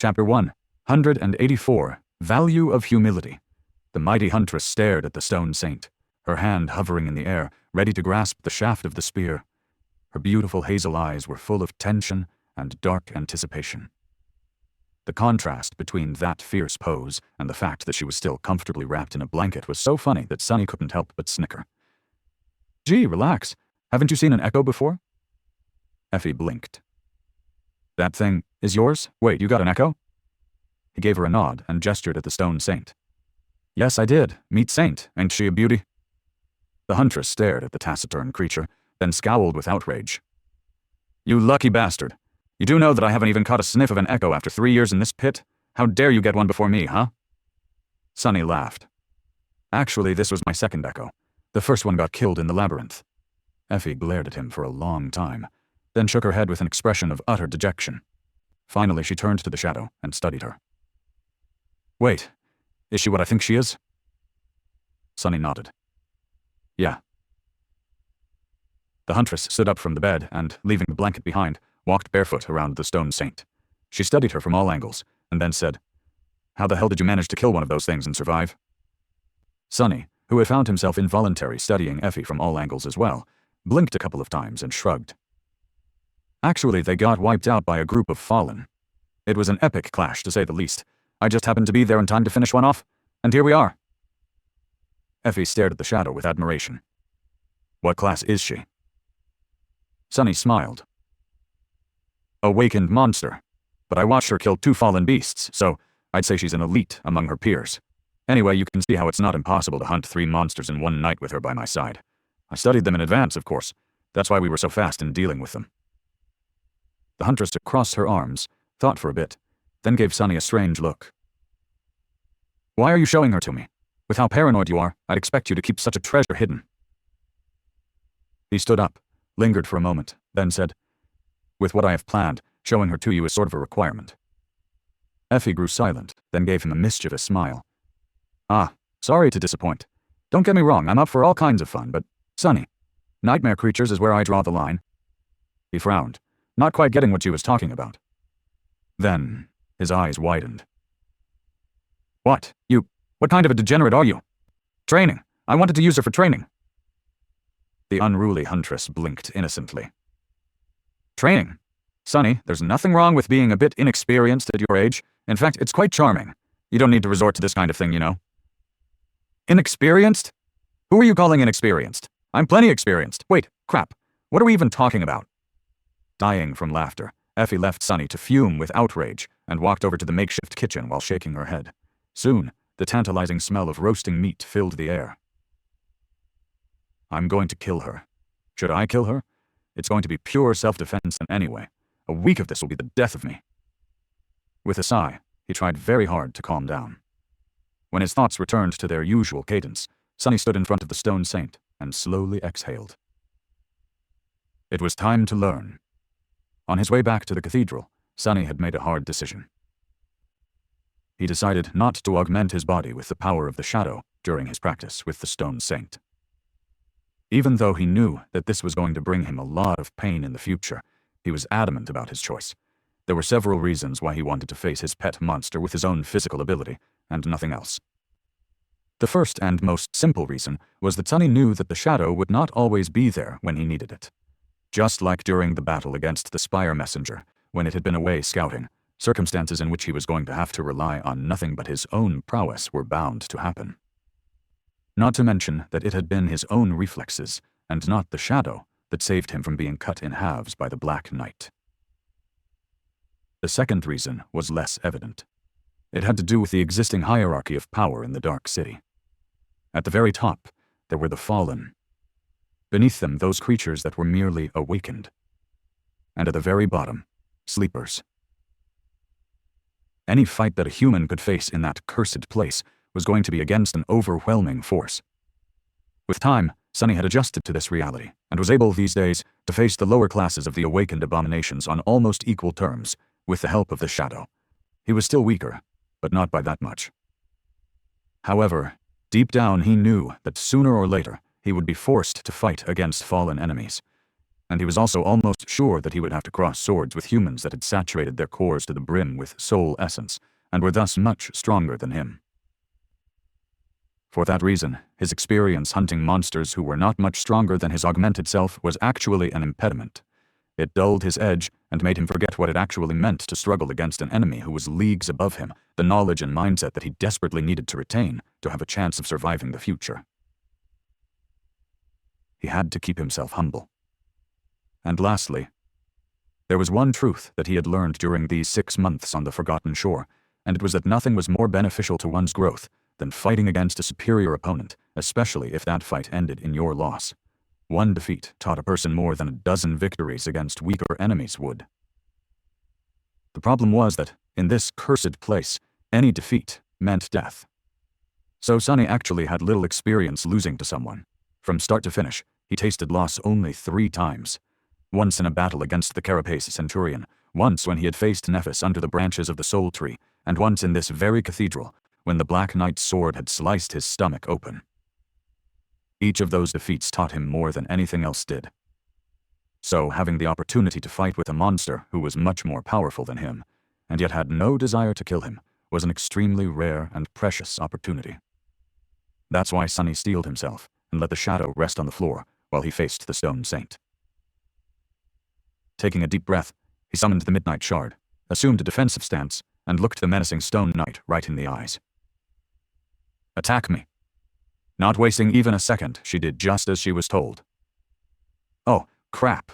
Chapter 184, Value of Humility. The mighty huntress stared at the stone saint, her hand hovering in the air, ready to grasp the shaft of the spear. Her beautiful hazel eyes were full of tension and dark anticipation. The contrast between that fierce pose and the fact that she was still comfortably wrapped in a blanket was so funny that Sunny couldn't help but snicker. "Gee, relax. Haven't you seen an echo before?" Effie blinked. "That thing is yours? Wait, you got an echo?" He gave her a nod and gestured at the stone saint. "Yes, I did. Meet Saint. Ain't she a beauty?" The huntress stared at the taciturn creature, then scowled with outrage. "You lucky bastard. You do know that I haven't even caught a sniff of an echo after 3 years in this pit? How dare you get one before me, huh?" Sunny laughed. "Actually, this was my second echo. The first one got killed in the labyrinth." Effie glared at him for a long time, then shook her head with an expression of utter dejection. Finally, she turned to the shadow and studied her. "Wait, is she what I think she is?" Sunny nodded. "Yeah." The huntress stood up from the bed and, leaving the blanket behind, walked barefoot around the stone saint. She studied her from all angles, and then said, "How the hell did you manage to kill one of those things and survive?" Sunny, who had found himself involuntarily studying Effie from all angles as well, blinked a couple of times and shrugged. "Actually, they got wiped out by a group of fallen. It was an epic clash, to say the least. I just happened to be there in time to finish one off, and here we are." Effie stared at the shadow with admiration. "What class is she?" Sunny smiled. "Awakened monster. But I watched her kill 2 fallen beasts, so I'd say she's an elite among her peers. Anyway, you can see how it's not impossible to hunt 3 monsters in one night with her by my side. I studied them in advance, of course. That's why we were so fast in dealing with them." The huntress crossed her arms, thought for a bit, then gave Sunny a strange look. "Why are you showing her to me? With how paranoid you are, I'd expect you to keep such a treasure hidden." He stood up, lingered for a moment, then said, "With what I have planned, showing her to you is sort of a requirement." Effie grew silent, then gave him a mischievous smile. "Ah, sorry to disappoint. Don't get me wrong, I'm up for all kinds of fun, but, Sunny, nightmare creatures is where I draw the line." He frowned, not quite getting what she was talking about. Then, his eyes widened. What kind of a degenerate are you?" "Training. I wanted to use her for training." The unruly huntress blinked innocently. "Training? Sunny, there's nothing wrong with being a bit inexperienced at your age. In fact, it's quite charming. You don't need to resort to this kind of thing, you know." "Inexperienced? Who are you calling inexperienced? I'm plenty experienced. Wait, crap. What are we even talking about?" Dying from laughter, Effie left Sunny to fume with outrage and walked over to the makeshift kitchen while shaking her head. Soon, the tantalizing smell of roasting meat filled the air. "I'm going to kill her. Should I kill her? It's going to be pure self-defense anyway. A week of this will be the death of me." With a sigh, he tried very hard to calm down. When his thoughts returned to their usual cadence, Sunny stood in front of the stone saint and slowly exhaled. It was time to learn. On his way back to the cathedral, Sunny had made a hard decision. He decided not to augment his body with the power of the shadow during his practice with the stone saint. Even though he knew that this was going to bring him a lot of pain in the future, he was adamant about his choice. There were several reasons why he wanted to face his pet monster with his own physical ability, and nothing else. The first and most simple reason was that Sunny knew that the shadow would not always be there when he needed it. Just like during the battle against the Spire Messenger, when it had been away scouting, circumstances in which he was going to have to rely on nothing but his own prowess were bound to happen. Not to mention that it had been his own reflexes, and not the shadow, that saved him from being cut in halves by the Black Knight. The second reason was less evident. It had to do with the existing hierarchy of power in the Dark City. At the very top, there were the Fallen. Beneath them, those creatures that were merely awakened. And at the very bottom, sleepers. Any fight that a human could face in that cursed place was going to be against an overwhelming force. With time, Sunny had adjusted to this reality, and was able these days to face the lower classes of the awakened abominations on almost equal terms, with the help of the shadow. He was still weaker, but not by that much. However, deep down he knew that sooner or later he would be forced to fight against fallen enemies, and he was also almost sure that he would have to cross swords with humans that had saturated their cores to the brim with soul essence, and were thus much stronger than him. For that reason, his experience hunting monsters who were not much stronger than his augmented self was actually an impediment. It dulled his edge and made him forget what it actually meant to struggle against an enemy who was leagues above him, the knowledge and mindset that he desperately needed to retain to have a chance of surviving the future. He had to keep himself humble. And lastly, there was one truth that he had learned during these 6 months on the Forgotten Shore, and it was that nothing was more beneficial to one's growth than fighting against a superior opponent, especially if that fight ended in your loss. One defeat taught a person more than a dozen victories against weaker enemies would. The problem was that, in this cursed place, any defeat meant death. So Sonny actually had little experience losing to someone. From start to finish, he tasted loss only 3 times. Once in a battle against the Carapace Centurion, once when he had faced Nephis under the branches of the Soul Tree, and once in this very cathedral, when the Black Knight's sword had sliced his stomach open. Each of those defeats taught him more than anything else did. So, having the opportunity to fight with a monster who was much more powerful than him, and yet had no desire to kill him, was an extremely rare and precious opportunity. That's why Sonny steeled himself and let the shadow rest on the floor while he faced the Stone Saint. Taking a deep breath, he summoned the Midnight Shard, assumed a defensive stance, and looked the menacing Stone Knight right in the eyes. "Attack me." Not wasting even a second, she did just as she was told. Oh, crap.